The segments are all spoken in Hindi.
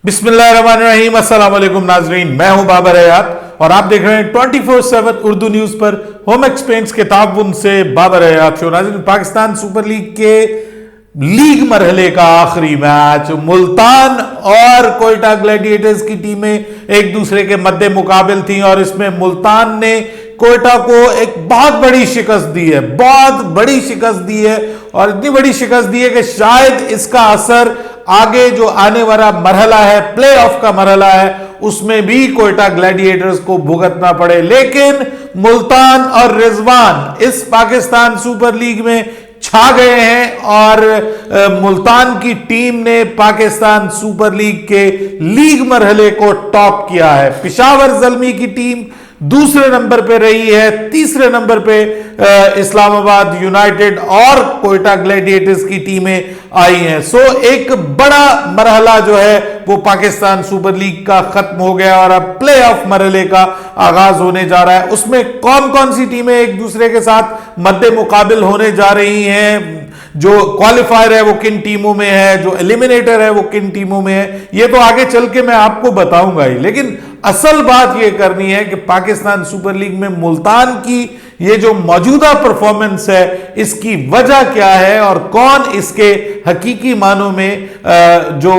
बिस्मिल्लाहिर्रहमानिर्रहीम, अस्सलाम वालेकुम नाजरीन। मैं हूं बाबर हयात और आप देख रहे हैं 24/7 उर्दू न्यूज पर होम एक्सपेंस के ताबुन से बाबर हयात शो। नाजरीन, पाकिस्तान सुपर लीग के लीग मरहले का आखिरी मैच मुल्तान और कोयटा ग्लैडिएटर्स की टीमें एक दूसरे के मद्दे मुकाबिल थी और इसमें मुल्तान ने कोयटा को एक बहुत बड़ी शिकस्त दी है, बहुत बड़ी शिकस्त दी है और इतनी बड़ी शिकस्त दी है कि शायद इसका असर आगे जो आने वाला मरहला है, प्ले ऑफ का मरहला है, उसमें भी कोयटा ग्लैडिएटर्स को भुगतना पड़े। लेकिन मुल्तान और रिजवान इस पाकिस्तान सुपर लीग में छा गए हैं और मुल्तान की टीम ने पाकिस्तान सुपर लीग के लीग मरहले को टॉप किया है। पेशावर ज़ल्मी की टीम दूसरे नंबर पे रही है, तीसरे नंबर पे इस्लामाबाद यूनाइटेड और कोयटा ग्लैडिएटर्स की टीमें आई हैं। सो एक बड़ा मरहला जो है वो पाकिस्तान सुपर लीग का खत्म हो गया और अब प्ले ऑफ मरहले का आगाज होने जा रहा है। उसमें कौन कौन सी टीमें एक दूसरे के साथ मद्दे मुकाबिल होने जा रही हैं, जो क्वालिफायर है वो किन टीमों में है, जो एलिमिनेटर है वो किन टीमों में है, ये तो आगे चल के मैं आपको बताऊंगा ही। लेकिन असल बात ये करनी है कि पाकिस्तान सुपर लीग में मुल्तान की ये जो मौजूदा परफॉर्मेंस है, इसकी वजह क्या है और कौन इसके हकीकी मानों में जो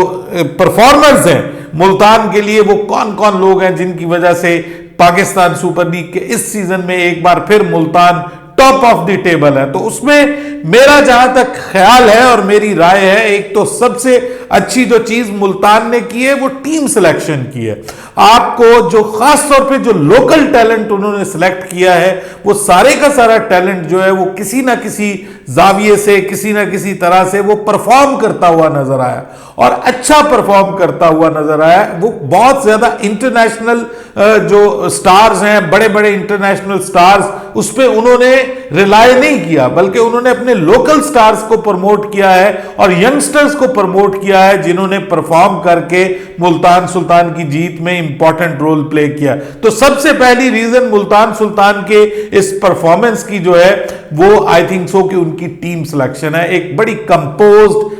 परफॉर्मर्स हैं मुल्तान के लिए, वो कौन कौन लोग हैं जिनकी वजह से पाकिस्तान सुपर लीग के इस सीजन में एक बार फिर Multan top of the table है। तो उसमें मेरा जहां तक ख्याल है और मेरी राय है, एक तो सबसे अच्छी जो चीज मुल्तान ने की है वो टीम सिलेक्शन की है। आपको जो खास तौर पे जो लोकल टैलेंट उन्होंने सिलेक्ट किया है, वो सारे का सारा टैलेंट जो है वो किसी ना किसी जाविये से, किसी ना किसी तरह से वो परफॉर्म करता हुआ नजर आया और अच्छा परफॉर्म करता हुआ नजर आया। वो बहुत ज्यादा इंटरनेशनल जो स्टार्स हैं, बड़े बड़े इंटरनेशनल स्टार्स, उस पर उन्होंने रिलाय नहीं किया, बल्कि उन्होंने अपने लोकल स्टार्स को प्रमोट किया है और यंगस्टर्स को प्रमोट किया है, जिन्होंने परफॉर्म करके मुल्तान सुल्तान की जीत में इंपॉर्टेंट रोल प्ले किया। तो सबसे पहली रीजन मुल्तान सुल्तान के इस परफॉर्मेंस की जो है वो आई थिंक सो कि उनकी टीम सिलेक्शन है। एक बड़ी कंपोज्ड,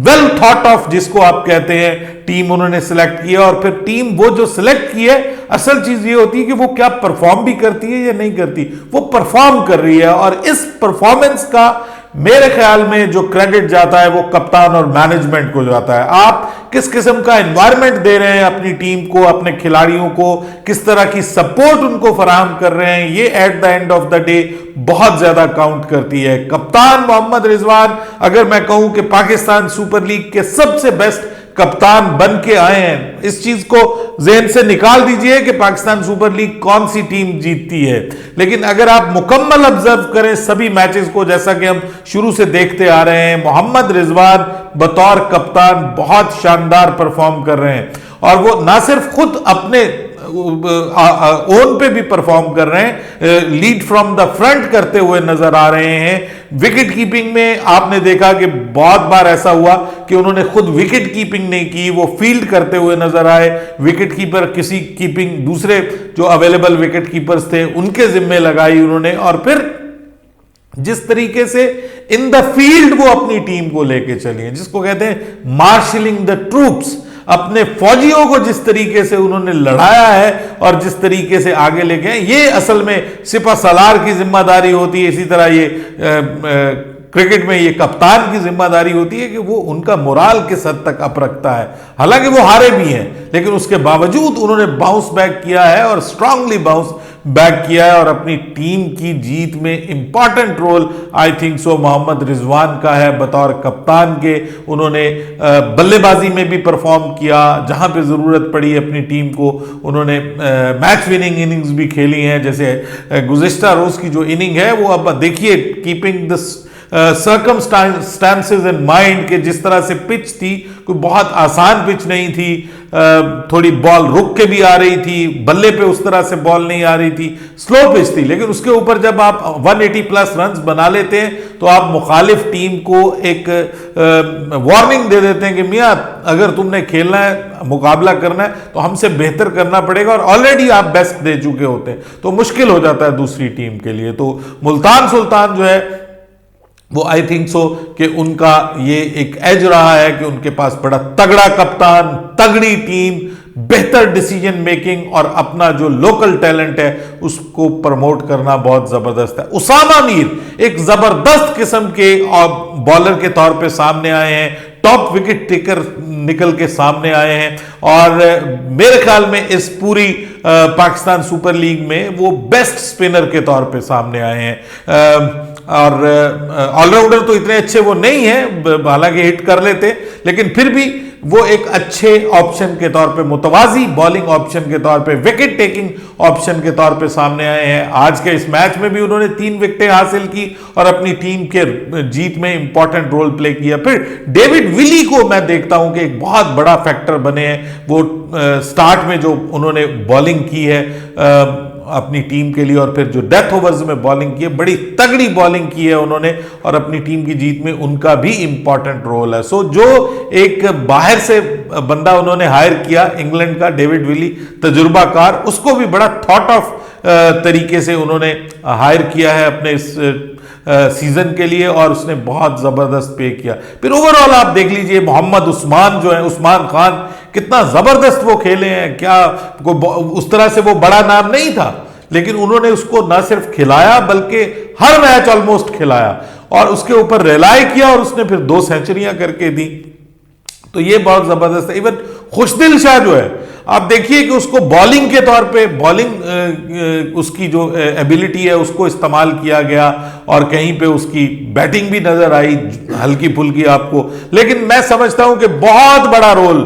वेल थॉट ऑफ, जिसको आप कहते हैं, टीम उन्होंने सिलेक्ट की है। और फिर टीम वो जो सिलेक्ट की है, असल चीज ये होती है कि वो क्या परफॉर्म भी करती है या नहीं करती, वो परफॉर्म कर रही है। और इस परफॉर्मेंस का मेरे ख्याल में जो क्रेडिट जाता है वो कप्तान और मैनेजमेंट को जाता है। आप किस किस्म का एनवायरनमेंट दे रहे हैं अपनी टीम को, अपने खिलाड़ियों को, किस तरह की सपोर्ट उनको फराहम कर रहे हैं, ये at the end of the day बहुत ज्यादा काउंट करती है। कप्तान मोहम्मद रिजवान, अगर मैं कहूं कि पाकिस्तान सुपर लीग के सबसे बेस्ट कप्तान बन के आए हैं, इस चीज को ज़हन से निकाल दीजिए कि पाकिस्तान सुपर लीग कौन सी टीम जीतती है। लेकिन अगर आप मुकम्मल ऑब्जर्व करें सभी मैचेस को, जैसा कि हम शुरू से देखते आ रहे हैं, मोहम्मद रिजवान बतौर कप्तान बहुत शानदार परफॉर्म कर रहे हैं और वो ना सिर्फ खुद अपने ओन पे भी परफॉर्म कर रहे हैं, लीड फ्रॉम द फ्रंट करते हुए नजर आ रहे हैं। विकेट कीपिंग में आपने देखा कि बहुत बार ऐसा हुआ कि उन्होंने खुद विकेट कीपिंग नहीं की, वो फील्ड करते हुए नजर आए। विकेट कीपर किसी कीपिंग, दूसरे जो अवेलेबल विकेट कीपर्स थे उनके जिम्मे लगाई उन्होंने। और फिर जिस तरीके से इन द फील्ड वो अपनी टीम को लेके चली है, जिसको कहते हैं मार्शलिंग द ट्रूप्स, अपने फौजियों को जिस तरीके से उन्होंने लड़ाया है और जिस तरीके से आगे ले गए, ये असल में सिपा सलार की जिम्मेदारी होती है। इसी तरह ये क्रिकेट में ये कप्तान की जिम्मेदारी होती है कि वो उनका मोराल किस हद तक अप रखता है। हालांकि वो हारे भी हैं, लेकिन उसके बावजूद उन्होंने बाउंस बैक किया है और स्ट्रांगली बाउंस बैक किया है और अपनी टीम की जीत में important role I think so Mohammad Rizwan का है बतौर कप्तान के। उन्होंने बल्लेबाजी में भी परफॉर्म किया, जहां पे जरूरत पड़ी अपनी टीम को उन्होंने मैच विनिंग इनिंग्स भी खेली हैं। जैसे गुज़िश्ता रोज की जो इनिंग है वो अब देखिए, keeping the circumstances in mind के, जिस तरह से पिच थी, कोई बहुत आसान पिच नहीं थी, थोड़ी बॉल रुक के भी आ रही थी, बल्ले पे उस तरह से बॉल नहीं आ रही थी, स्लो पिच थी। लेकिन उसके ऊपर जब आप 180 प्लस रन्स बना लेते हैं तो आप मुखालिफ टीम को एक वार्निंग दे देते हैं कि मियां, अगर तुमने खेलना है, मुकाबला करना है, तो हमसे बेहतर करना पड़ेगा। और ऑलरेडी आप बेस्ट दे चुके होते हैं तो मुश्किल हो जाता है दूसरी टीम के लिए। तो मुल्तान सुल्तान जो है वो आई थिंक सो कि उनका ये एक एज रहा है कि उनके पास बड़ा तगड़ा कप्तान, तगड़ी टीम, बेहतर डिसीजन मेकिंग और अपना जो लोकल टैलेंट है उसको प्रमोट करना बहुत जबरदस्त है। उसामा मीर एक जबरदस्त किस्म के बॉलर के तौर पे सामने आए हैं, टॉप विकेट टेकर निकल के सामने आए हैं और मेरे ख्याल में इस पूरी पाकिस्तान सुपर लीग में वो बेस्ट स्पिनर के तौर पे सामने आए हैं। और ऑलराउंडर तो इतने अच्छे वो नहीं है, हालांकि हिट कर लेते, लेकिन फिर भी वो एक अच्छे ऑप्शन के तौर पे, मुतवाजी बॉलिंग ऑप्शन के तौर पे, विकेट टेकिंग ऑप्शन के तौर पे सामने आए हैं। आज के इस मैच में भी उन्होंने 3 विकेटें हासिल की और अपनी टीम के जीत में इंपॉर्टेंट रोल प्ले किया। फिर डेविड विली को मैं देखता हूं कि एक बहुत बड़ा फैक्टर बने हैं। वो स्टार्ट में जो उन्होंने बॉलिंग की है अपनी टीम के लिए और फिर जो डेथ ओवर्स में बॉलिंग की है, बड़ी तगड़ी बॉलिंग की है उन्होंने और अपनी टीम की जीत में उनका भी इंपॉर्टेंट रोल है। सो जो एक बाहर से बंदा उन्होंने हायर किया इंग्लैंड का, डेविड विली, तजुर्बाकार, उसको भी बड़ा थॉट ऑफ तरीके से उन्होंने हायर किया है अपने इस सीजन के लिए और उसने बहुत जबरदस्त पे किया। फिर ओवरऑल आप देख लीजिए, मोहम्मद उस्मान जो है, उस्मान खान, कितना जबरदस्त वो खेले हैं। क्या उस तरह से वो बड़ा नाम नहीं था, लेकिन उन्होंने उसको ना सिर्फ खिलाया बल्कि हर मैच ऑलमोस्ट खिलाया और उसके ऊपर रिलाय किया और उसने फिर 2 सेंचुरियां करके दी। तो ये बहुत जबरदस्त है। इवन खुशदिल शाह जो है, आप देखिए कि उसको बॉलिंग के तौर पे, बॉलिंग उसकी जो एबिलिटी है उसको इस्तेमाल किया गया और कहीं पे उसकी बैटिंग भी नजर आई हल्की फुल्की आपको। लेकिन मैं समझता हूं कि बहुत बड़ा रोल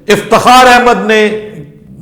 इफ्तिखार अहमद ने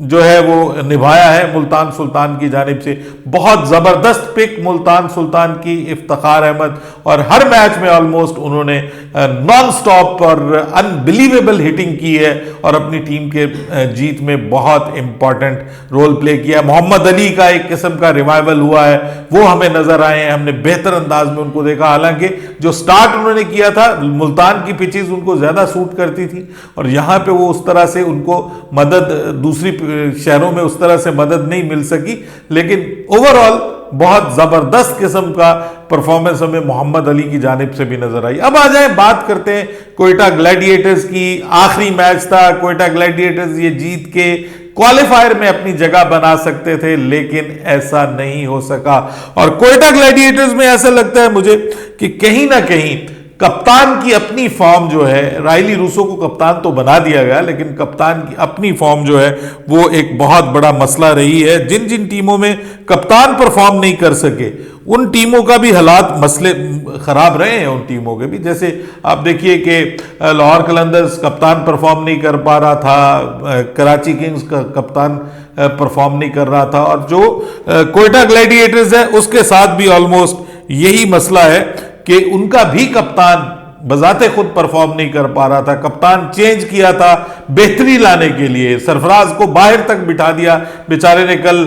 जो है वो निभाया है मुल्तान सुल्तान की जानिब से। बहुत जबरदस्त पिक मुल्तान सुल्तान की, इफ्तिखार अहमद, और हर मैच में ऑलमोस्ट उन्होंने नॉन स्टॉप और अनबिलीवेबल हिटिंग की है और अपनी टीम के जीत में बहुत इंपॉर्टेंट रोल प्ले किया। मोहम्मद अली का एक किस्म का रिवाइवल हुआ है, वो हमें नजर आए हैं, हमने बेहतर अंदाज में उनको देखा। हालांकि जो स्टार्ट उन्होंने किया था, मुल्तान की पिचेस उनको ज्यादा सूट करती थी और यहां पे वो उस तरह से उनको मदद दूसरी शहरों में उस तरह से मदद नहीं मिल सकी, लेकिन ओवरऑल बहुत जबरदस्त किस्म का परफॉर्मेंस हमें मोहम्मद अली की जानिब से भी नजर आई। अब आ जाए, बात करते हैं क्वेटा ग्लैडिएटर्स की। आखिरी मैच था, क्वेटा ग्लैडिएटर्स ये जीत के क्वालिफायर में अपनी जगह बना सकते थे, लेकिन ऐसा नहीं हो सका। और क्वेटा ग्लैडिएटर्स में ऐसा लगता है मुझे कि कहीं ना कहीं कप्तान की अपनी फॉर्म जो है, रायली रूसो को कप्तान तो बना दिया गया, लेकिन कप्तान की अपनी फॉर्म जो है वो एक बहुत बड़ा मसला रही है। जिन जिन टीमों में कप्तान परफॉर्म नहीं कर सके, उन टीमों का भी हालात मसले खराब रहे हैं उन टीमों के भी। जैसे आप देखिए कि लाहौर कलंदर्स कप्तान परफॉर्म नहीं कर पा रहा था, कराची किंग्स का कप्तान परफॉर्म नहीं कर रहा था, और जो क्वेटा ग्लैडिएटर्स है उसके साथ भी ऑलमोस्ट यही मसला है कि उनका भी कप्तान बजाते खुद परफॉर्म नहीं कर पा रहा था। कप्तान चेंज किया था बेहतरी लाने के लिए, सरफराज को बाहर तक बिठा दिया। बेचारे ने कल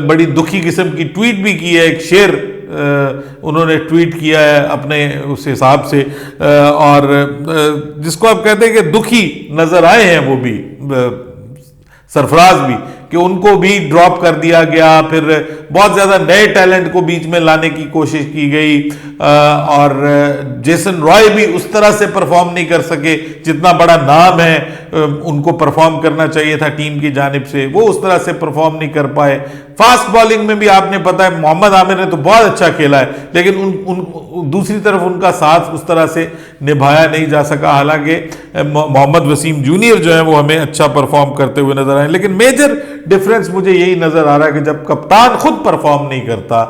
बड़ी दुखी किस्म की ट्वीट भी की है, एक शेर उन्होंने ट्वीट किया है अपने उस हिसाब से, और जिसको आप कहते हैं कि दुखी नजर आए हैं वो भी, सरफराज भी, कि उनको भी ड्रॉप कर दिया गया। फिर बहुत ज़्यादा नए टैलेंट को बीच में लाने की कोशिश की गई और जेसन रॉय भी उस तरह से परफॉर्म नहीं कर सके, जितना बड़ा नाम है उनको परफॉर्म करना चाहिए था टीम की जानिब से, वो उस तरह से परफॉर्म नहीं कर पाए। फास्ट बॉलिंग में भी आपने पता है मोहम्मद आमिर ने तो बहुत अच्छा खेला है, लेकिन दूसरी तरफ उनका साथ उस तरह से निभाया नहीं जा सका। हालांकि मोहम्मद वसीम जूनियर जो है वो हमें अच्छा परफॉर्म करते हुए नजर आए, लेकिन मेजर डिफरेंस मुझे यही नजर आ रहा है कि जब कप्तान खुद परफॉर्म नहीं करता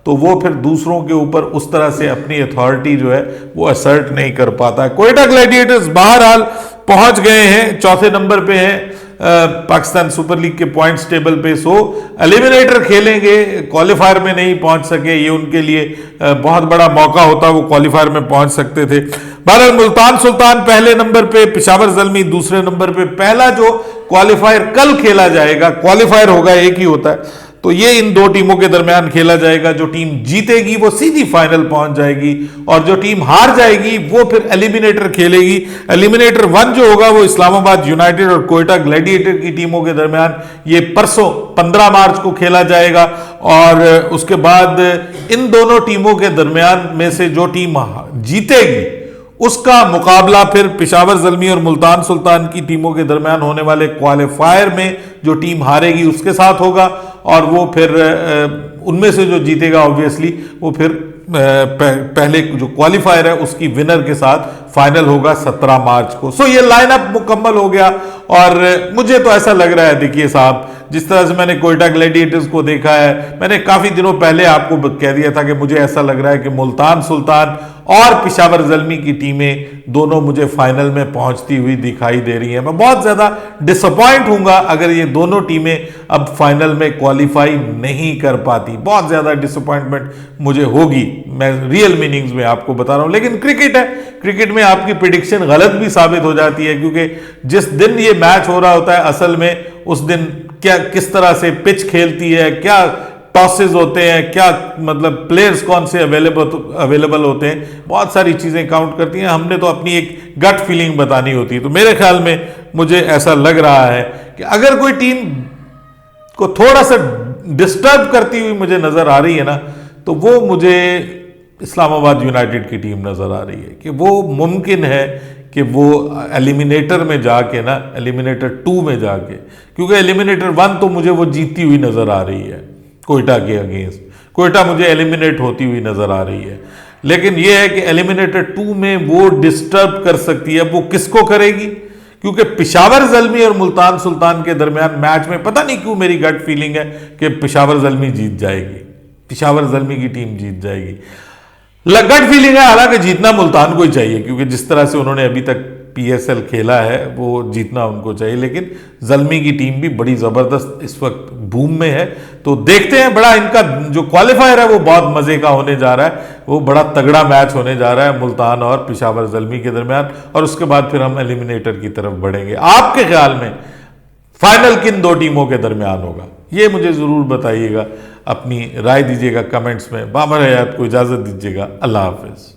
तो वो फिर दूसरों के ऊपर उस तरह से अपनी अथॉरिटी जो है वो असर्ट नहीं कर पाता। क्वेटा ग्लैडिएटर्स बहरहाल पहुंच गए हैं, 4थे नंबर पे हैं पाकिस्तान सुपर लीग के पॉइंट्स टेबल पे। सो एलिमिनेटर खेलेंगे, क्वालिफायर में नहीं पहुंच सके, ये उनके लिए बहुत बड़ा मौका होता, वो क्वालिफायर में पहुंच सकते थे। बहरहाल मुल्तान सुल्तान पहले नंबर पे, पेशावर ज़ल्मी दूसरे नंबर पे। पहला जो क्वालिफायर कल खेला जाएगा, क्वालिफायर होगा एक ही होता है, तो ये इन दो टीमों के दरमियान खेला जाएगा। जो टीम जीतेगी वो सीधी फाइनल पहुंच जाएगी और जो टीम हार जाएगी वो फिर एलिमिनेटर खेलेगी। एलिमिनेटर 1 जो होगा वो इस्लामाबाद यूनाइटेड और क्वेटा ग्लैडिएटर की टीमों के दरमियान ये परसों 15 मार्च को खेला जाएगा और उसके बाद इन दोनों टीमों के दरमियान में से जो टीम जीतेगी उसका मुकाबला फिर पेशावर ज़ल्मी और मुल्तान सुल्तान की टीमों के दरमियान होने वाले क्वालिफायर में जो टीम हारेगी उसके साथ होगा, और वो फिर उनमें से जो जीतेगा ऑब्वियसली वो फिर पहले जो क्वालिफायर है उसकी विनर के साथ फाइनल होगा 17 मार्च को। सो ये लाइनअप मुकम्मल हो गया, और मुझे तो ऐसा लग रहा है, देखिए साहब, जिस तरह से मैंने कोयटा ग्लैडिएटर्स को देखा है, मैंने काफ़ी दिनों पहले आपको कह दिया था कि मुझे ऐसा लग रहा है कि मुल्तान सुल्तान और पेशावर ज़ल्मी की टीमें दोनों मुझे फाइनल में पहुंचती हुई दिखाई दे रही हैं। मैं बहुत ज़्यादा डिसअपॉइंट हूँगा अगर ये दोनों टीमें अब फाइनल में क्वालिफाई नहीं कर पाती, बहुत ज़्यादा डिसअपॉइंटमेंट मुझे होगी, मैं रियल मीनिंग्स में आपको बता रहा हूँ। लेकिन क्रिकेट है, क्रिकेट में आपकी प्रिडिक्शन गलत भी साबित हो जाती है, क्योंकि जिस दिन ये मैच हो रहा होता है असल में उस दिन क्या किस तरह से पिच खेलती है, क्या टॉसेस होते हैं, क्या मतलब प्लेयर्स कौन से अवेलेबल होते हैं, बहुत सारी चीज़ें काउंट करती हैं। हमने तो अपनी एक गट फीलिंग बतानी होती है। तो मेरे ख्याल में मुझे ऐसा लग रहा है कि अगर कोई टीम को थोड़ा सा डिस्टर्ब करती हुई मुझे नज़र आ रही है ना, तो वो मुझे इस्लामाबाद यूनाइटेड की टीम नज़र आ रही है कि वो मुमकिन है कि वो एलिमिनेटर में जाके ना, एलिमिनेटर 2 में जाके, क्योंकि एलिमिनेटर 1 तो मुझे वो जीतती हुई नज़र आ रही है कोयटा के अगेंस्ट, कोयटा मुझे एलिमिनेट होती हुई नज़र आ रही है। लेकिन ये है कि एलिमिनेटर 2 में वो डिस्टर्ब कर सकती है। वो किसको करेगी? क्योंकि पेशावर ज़ल्मी और मुल्तान सुल्तान के दरमियान मैच में पता नहीं क्यों मेरी गट फीलिंग है कि पेशावर ज़ल्मी जीत जाएगी, पेशावर ज़ल्मी की टीम जीत जाएगी। गट फीलिंग है, हालांकि जीतना मुल्तान को ही चाहिए, क्योंकि जिस तरह से उन्होंने अभी तक पीएसएल खेला है वो जीतना उनको चाहिए। लेकिन ज़ल्मी की टीम भी बड़ी ज़बरदस्त इस वक्त बूम में है, तो देखते हैं। बड़ा इनका जो क्वालिफायर है वो बहुत मज़े का होने जा रहा है, वो बड़ा तगड़ा मैच होने जा रहा है मुल्तान और पेशावर ज़ल्मी के दरमियान, और उसके बाद फिर हम एलिमिनेटर की तरफ बढ़ेंगे। आपके ख्याल में फाइनल किन दो टीमों के दरमियान होगा, ये मुझे ज़रूर बताइएगा, अपनी राय दीजिएगा कमेंट्स में। बाबर हयात को इजाज़त दीजिएगा, अल्लाह हाफिज़।